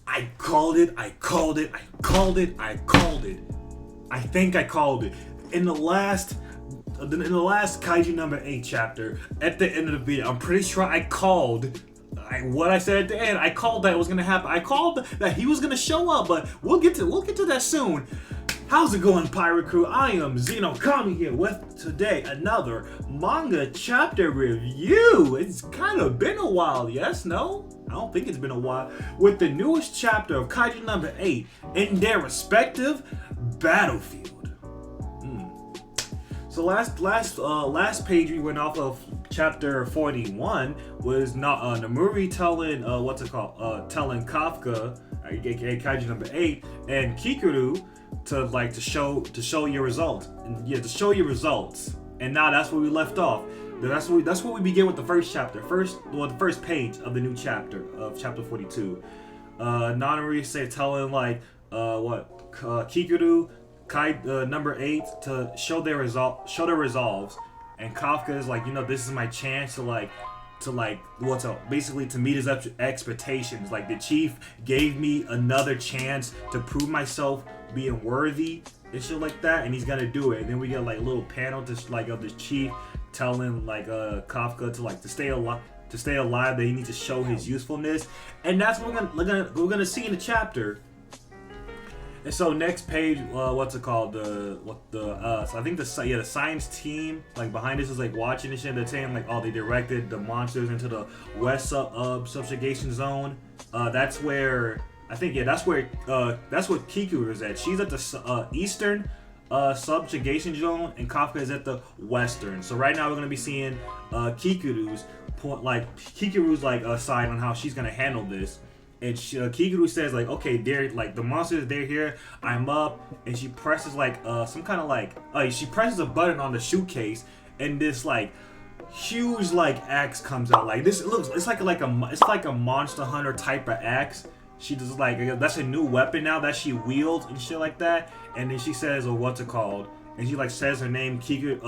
I called it. I called it. I called it. I called it. I think I called it. In the last Kaiju number 8 chapter, at the end of the video, I'm pretty sure I called what I said at the end. I called that it was gonna happen. I called that he was gonna show up, but we'll get to that soon. How's it going, Pirate Crew? I am Zeno Kami here with today another manga chapter review. It's kind of been a while, yes? No? I don't think it's been a while. With the newest chapter of Kaiju number 8 in their respective battlefield. So last page we went off of chapter 41 was not Namuri telling telling Kafka, aka Kaiju number 8, and Kikuru to show your results. And yeah, to show your results. And now that's where we left off. That's what we begin with the first chapter. The first page of the new chapter of chapter 42. Namuri telling Kikuru number 8 to show their resolves, and Kafka is like, this is my chance basically to meet his expectations. Like, the chief gave me another chance to prove myself being worthy and shit like that, and he's gonna do it. And then we get a little panel of the chief telling Kafka to stay alive, that he needs to show his usefulness, and that's what we're gonna see in the chapter. And so next page, I think the science team behind this is watching this shit. They're saying they directed the monsters into the west subjugation zone. That's where Kikuru is at. She's at the eastern subjugation zone, and Kafka is at the western. So right now we're gonna be seeing Kikuru's side on how she's gonna handle this. And Kikuru says okay, the monsters, they're here, I'm up, and she presses she presses a button on the suitcase, and this huge axe comes out. It's like a Monster Hunter type of axe. She does that's a new weapon now that she wields and shit like that. And then she says, and she says her name, Kikuru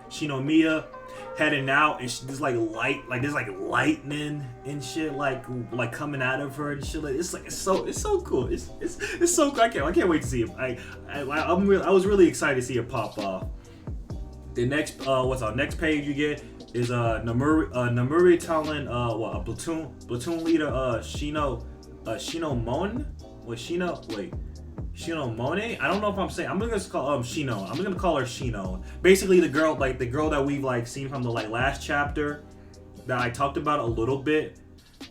Shinomiya, heading out, and she's there's lightning and shit coming out of her and shit. It's so cool. It's so cool. I can't wait to see it. I was really excited to see it pop off. The next next page you get is Namuri telling a platoon leader Shinomone? I don't know if I'm saying. I'm gonna just call Shino. I'm gonna call her Shino. Basically, the girl that we've seen from the last chapter that I talked about a little bit.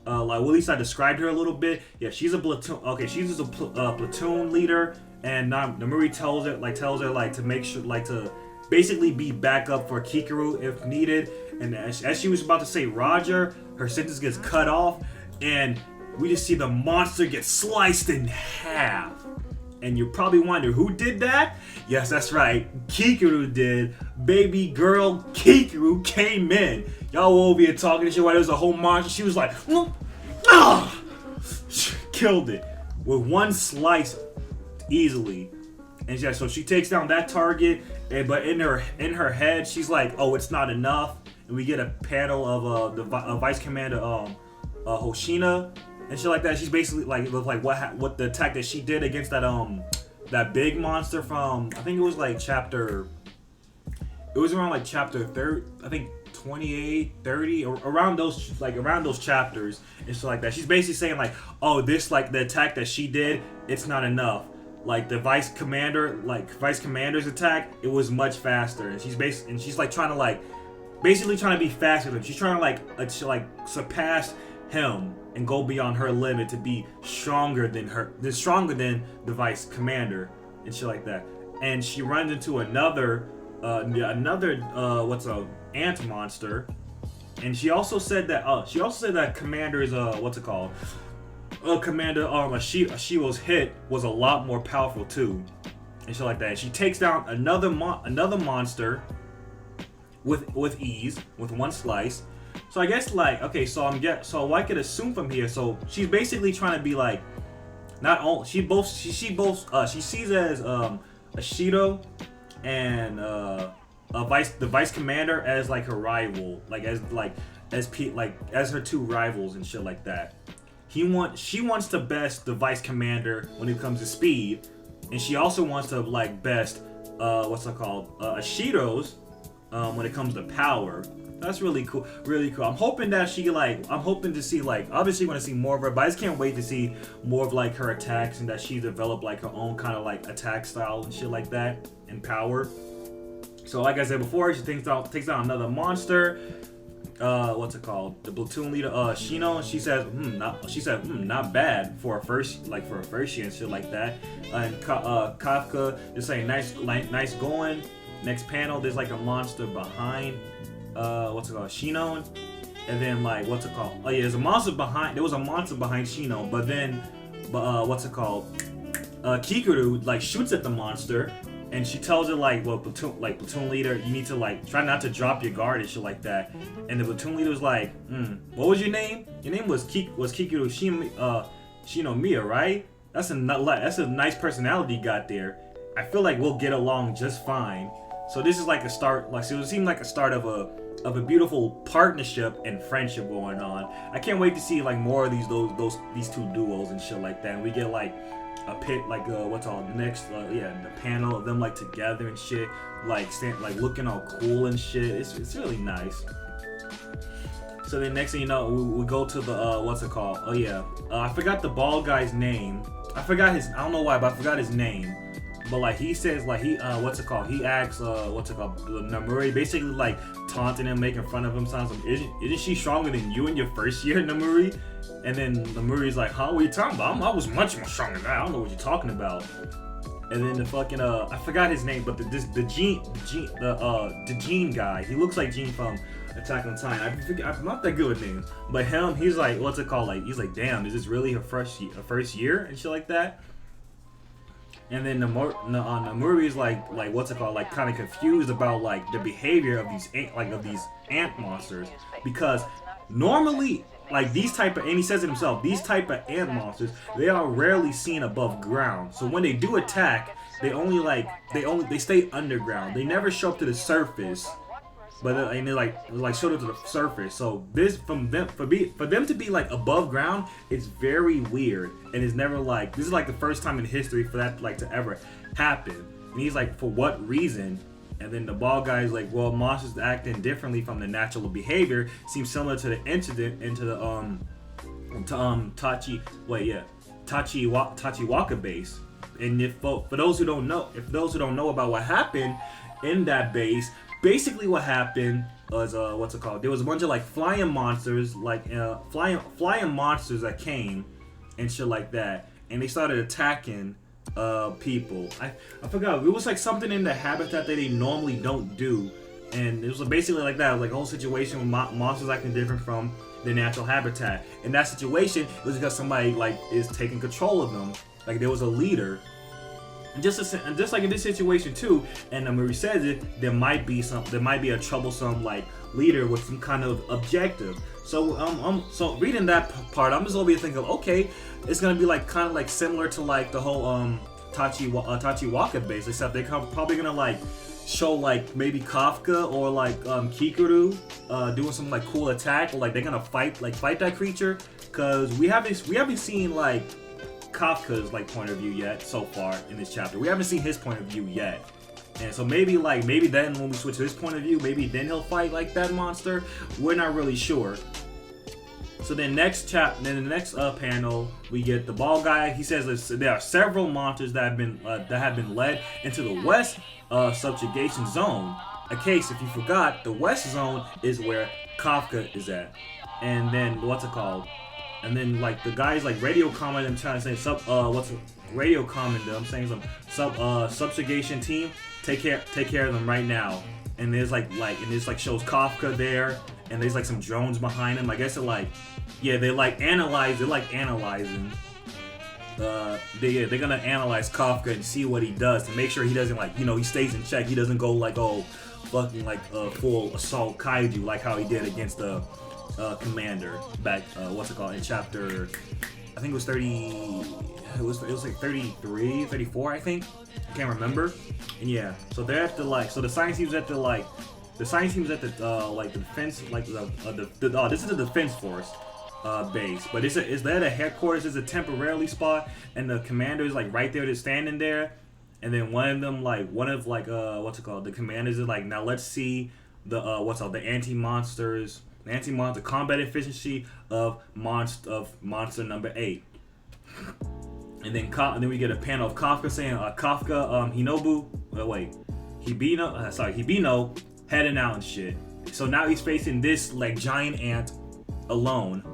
At least I described her a little bit. Yeah, she's a platoon. Okay, she's just a platoon leader, and Namuri tells her to make sure to basically be backup for Kikuru if needed. And as she was about to say Roger, her sentence gets cut off, and we just see the monster get sliced in half. And you probably wonder who did that? Yes, that's right. Kikuru did. Baby girl Kikuru came in. Y'all were over here talking and shit while there was a whole monster. She was like, she killed it with one slice easily. And so she takes down that target, but in her head, she's like, oh, it's not enough. And we get a panel of the Vice Commander Hoshina and shit like that. She's basically what the attack that she did against that big monster from, I think it was chapter 30, I think 28, 30, or around those chapters and shit like that. She's basically saying oh, this the attack that she did, it's not enough. The Vice Commander's attack, it was much faster, and she's trying to basically trying to be faster than him. She's trying to surpass him and go beyond her limit to be stronger than the Vice Commander and shit like that. And she runs into another ant monster, and she also said that Commander's Commander Ashiro's hit was a lot more powerful too, and shit like that. And she takes down another monster with ease with one slice. So I guess so I could assume from here. So she's basically trying to be she sees as Ashido and the Vice Commander as her rival, as her two rivals and shit like that. She wants to best the vice commander when it comes to speed, and she also wants to like best Ashido's when it comes to power. That's really cool, really cool. I'm hoping to see like, obviously want to see more of her, but I just can't wait to see more of like her attacks and that she developed like her own kind of like attack style and shit like that and power. So like I said before, she takes down another monster. The platoon leader, Shino, and she says, not bad for a first year and shit like that. And Kafka just saying, nice going. Next panel, there's like a monster behind, Shino, and then like, there was a monster behind Shino, but then, Kikuru like shoots at the monster. And she tells her platoon leader, you need to like try not to drop your guard and shit like that. And the platoon leader was like, what was your name? Your name was Kikuru Shinomiya, right? That's a nice personality you got there. I feel like we'll get along just fine. So this is like a start, like, so it seemed like a start of a beautiful partnership and friendship going on. I can't wait to see like more of these two duos and shit like that. And we get like a pit, like the panel of them like together and shit, like looking all cool and shit. It's really nice. So then next thing you know, we go to the I forgot the bald guy's name. I don't know why, but I forgot his name. But like he says, like he asks Namuri, basically like taunting him, making fun of him, sounds like, isn't she stronger than you in your first year, Namuri? And then Namuri's like, huh, what are you talking about? I was much more stronger than that. I don't know what you're talking about. And then the fucking I forgot his name, but the Gene guy, he looks like Gene from Attack on Titan. I'm not that good with names, but him, he's like, he's like, damn, is this really her first year and shit like that? And then Namuri's like kind of confused about like the behavior of these ant monsters, because normally like these type of, and he says it himself, these type of ant monsters, they are rarely seen above ground. So when they do attack, they stay underground. They never show up to the surface. But they like showed it to the surface. So this for them to be like above ground, it's very weird, and it's never like, this is like the first time in history for that like to ever happen. And he's like, for what reason? And then the bald guy is like, well, monsters acting differently from the natural behavior seems similar to the incident into the Tachiwaka base. And if for those who don't know about what happened in that base. Basically, what happened was there was a bunch of like flying monsters flying monsters that came and shit like that, and they started attacking people. I forgot, it was like something in the habitat that they normally don't do, and it was basically like that, like a whole situation with monsters acting different from their natural habitat. In that situation, it was because somebody like is taking control of them, like there was a leader. And just like in this situation too, and Namuri says it, there might be a troublesome like leader with some kind of objective. So so reading that part, I'm just over here thinking, okay, it's gonna be like kind of like similar to like the whole Tachiwaka base, except they're probably gonna like show like maybe Kafka or like Kikuru doing some like cool attack, or like they're gonna fight that creature, because we haven't seen like Kafka's like point of view yet so far in this chapter. We haven't seen his point of view yet, and so maybe then when we switch to his point of view, maybe then he'll fight like that monster. We're not really sure. So then in the next panel, we get the ball guy. He says there are several monsters that have been led into the west subjugation zone. A case, if you forgot, the west zone is where Kafka is at, and then and then like the guys like radio comment them, trying to say radio comment them, saying some subjugation team, take care of them right now. And there's like shows Kafka there, and there's like some drones behind him. I guess they're analyzing. They're gonna analyze Kafka and see what he does to make sure he doesn't he stays in check. He doesn't go fucking full assault kaiju like how he did against the commander back in chapter, I think it was 30, it was like 33, 34, I think, I can't remember. And yeah, so they're at the so the science team's at the the science team is at the like the defense, like this is the defense force base, but it's at a headquarters. It's a temporarily spot, and the commander is like right there, just standing there. And then one of them, like what's it called? The commanders is like, now let's see the the anti-monster combat efficiency of monster number 8. And then we get a panel of Kafka saying Hibino heading out and shit. So now he's facing this like giant ant alone.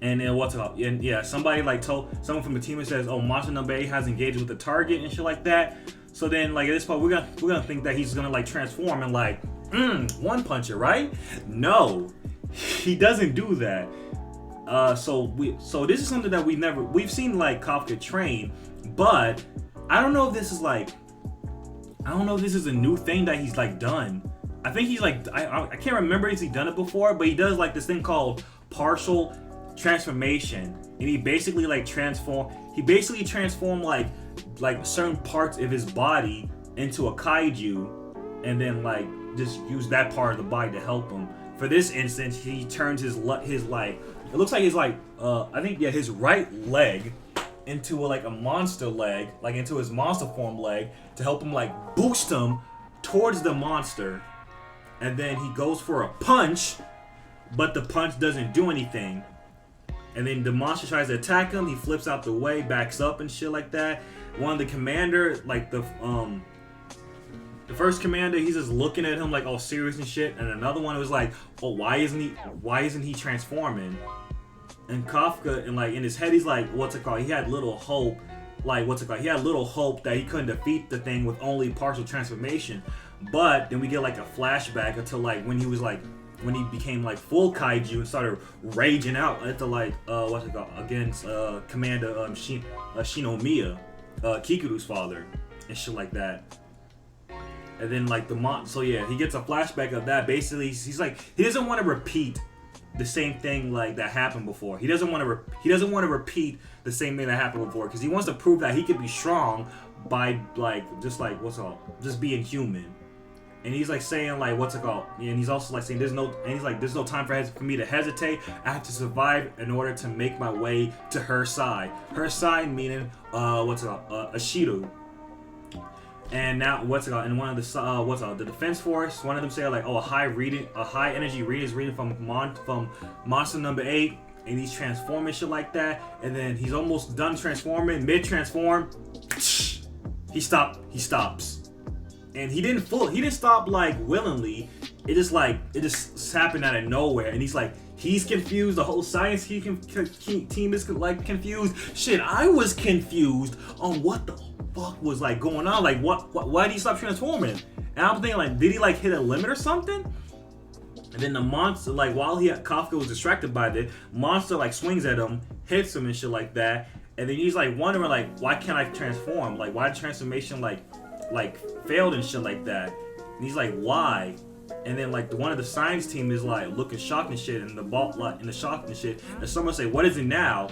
And then somebody like told someone from the team and says, oh, monster number 8 has engaged with the target and shit like that. So then like at this point we're gonna think that he's gonna like transform and like one puncher, right? No, he doesn't do that. So this is something that we've seen like Kafka train, but I don't know if this is a new thing that he's like done. I think he's like I can't remember if he's done it before, but he does like this thing called partial transformation, and he basically transform like certain parts of his body into a kaiju, and then like just use that part of the body to help him. For this instance, he turns his like it looks like his like his right leg into a monster leg, like into his monster form leg, to help him like boost him towards the monster. And then he goes for a punch, but the punch doesn't do anything. And then the monster tries to attack him. He flips out the way, backs up and shit like that. One of the commander, like the first commander, he's just looking at him like all serious and shit. And another one was like, oh, why isn't he transforming? And Kafka, and like in his head, he's like, he had little hope. He had little hope that he couldn't defeat the thing with only partial transformation. But then we get like a flashback until like when he became like full kaiju and started raging out at the against Commander Shinomiya, Kikuru's father, and shit like that. And then like he gets a flashback of that. Basically, he's like, he doesn't want to repeat the same thing like that happened before. He doesn't want to repeat the same thing that happened before, because he wants to prove that he could be strong by just being human. And he's like saying like and he's also like saying there's no time for me to hesitate. I have to survive in order to make my way to her side. Her side meaning Ashido. And now and one of the defense force, one of them say like, oh, a high energy reading is reading from monster number 8, and he's transforming shit like that. And then he's almost done transforming, mid transform, he stops. And he didn't stop like willingly. It just happened out of nowhere. And he's confused. The whole science team is like confused. Shit, I was confused on what the fuck was like going on. Like why did he stop transforming? And I'm thinking like, did he like hit a limit or something? And then the monster, like while Kafka was distracted by the monster, like swings at him, hits him and shit like that. And then he's like wondering like, why can't I transform? Like why the transformation like failed and shit like that. And he's like, why? And then like one of the science team is like looking shocked and shit, and the ball like in the shock and shit. And someone say, what is it now?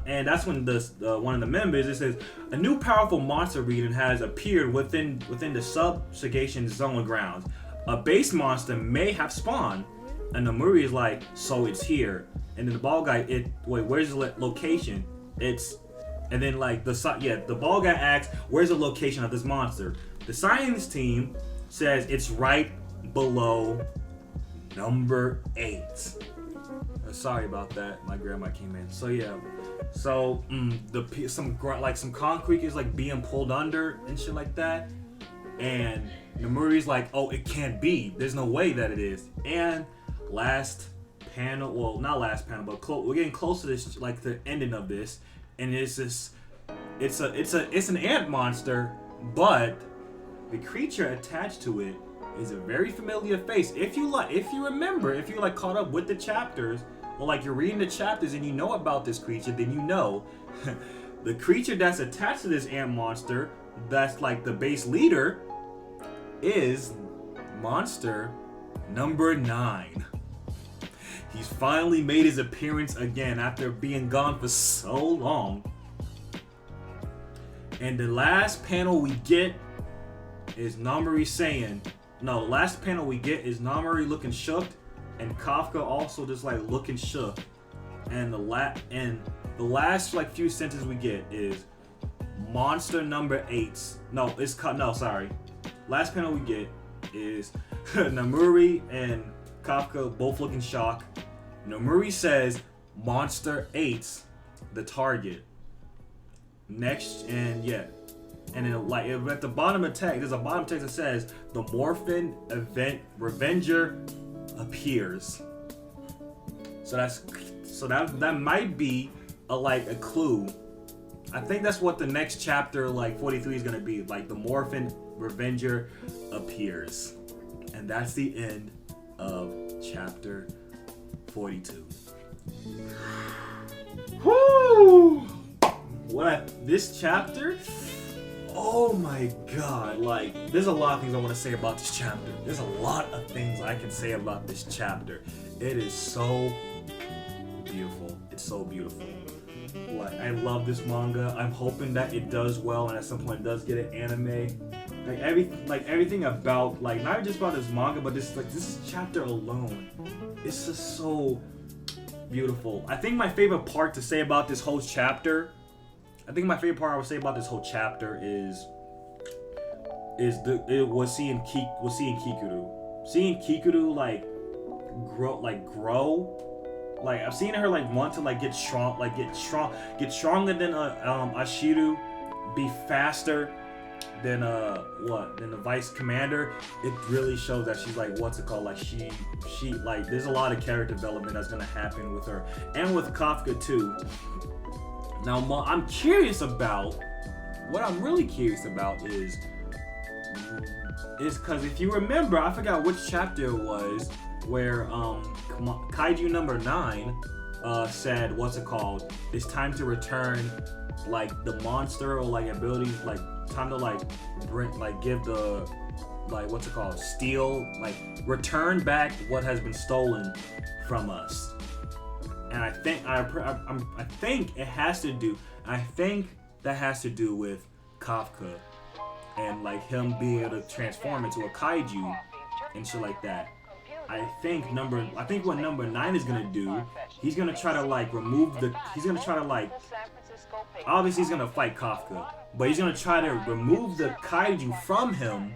And that's when the one of the members, it says, a new powerful monster reading has appeared within the subjugation zone grounds. A base monster may have spawned. And the Muri is like, so it's here. And then the ball guy, where's the location? And then like the ball guy asks, where's the location of this monster? The science team says it's right below number 8. Sorry about that. My grandma came in. So yeah. So some concrete is like being pulled under and shit like that. And Nomuri's like, oh, it can't be. There's no way that it is. And last panel, well, not last panel, but we're getting close to this, like the ending of this. And it's an ant monster, but the creature attached to it is a very familiar face. If you caught up with the chapters, or like you're reading the chapters and you know about this creature, then you know the creature that's attached to this ant monster, that's like the base leader, is monster number 9. He's finally made his appearance again after being gone for so long. And the last panel we get is Namori saying, No, the last panel we get is Namori looking shook, and Kafka also just like looking shook. And the last like few sentences we get is monster number 8. No, it's cut. No, sorry. Last panel we get is Namori and Kafka both looking shocked. Namori says, "Monster 8, the target." Next, and yeah. And then, like, at the bottom of the text, there's a bottom text that says, "The Morphin Event Revenger appears." So that might be a clue. I think that's what the next chapter, like 43, is gonna be. Like, the Morphin Revenger appears, and that's the end of chapter 42. Whoo! This chapter? Oh my god, like, there's a lot of things I want to say about this chapter. There's a lot of things I can say about this chapter. It is so beautiful. It's so beautiful. Like, I love this manga. I'm hoping that it does well and at some point does get an anime. Everything about, like, not just about this manga, but this chapter alone. It's just so beautiful. I think my favorite part to say about this whole chapter is seeing Kikuru. Seeing Kikuru grow. Like, I've seen her like want to like get stronger than Ashiru, be faster than the vice commander. It really shows that she's like, what's it called? Like she like, there's a lot of character development that's gonna happen with her and with Kafka too. Now, what I'm really curious about is because if you remember, I forgot which chapter it was, where Kaiju number 9 said, what's it called? It's time to return like the monster or like abilities, like time to like bring, like give the, like, what's it called? Steal, like return back what has been stolen from us. And I think that has to do with Kafka and like him being able to transform into a kaiju and shit like that. I think what number 9 is gonna do, he's gonna try to like obviously he's gonna fight Kafka, but he's gonna try to remove the kaiju from him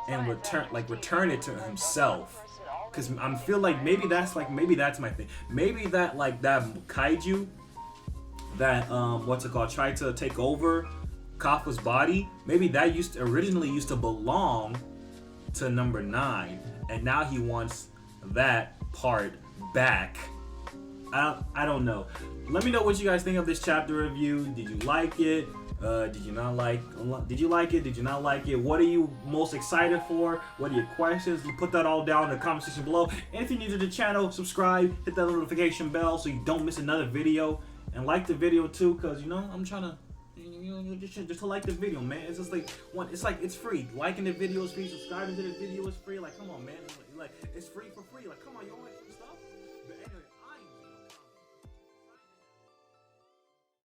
and return it to himself. Cause I feel like maybe that's my thing. Maybe that like that kaiju that tried to take over Kafka's body. Maybe that originally used to belong to number 9, and now he wants that part back. I don't know. Let me know what you guys think of this chapter review. Did you like it? Did you not like? Did you like it? Did you not like it? What are you most excited for? What are your questions? Put that all down in the comment section below. And if you're new to the channel, subscribe, hit that notification bell so you don't miss another video, and like the video too, cause I'm trying to, just to like the video, man. It's just like it's free. Liking the video is free. Subscribing to the video is free. Like, come on, man. Like, it's free for free. Like, come on, you don't like stuff?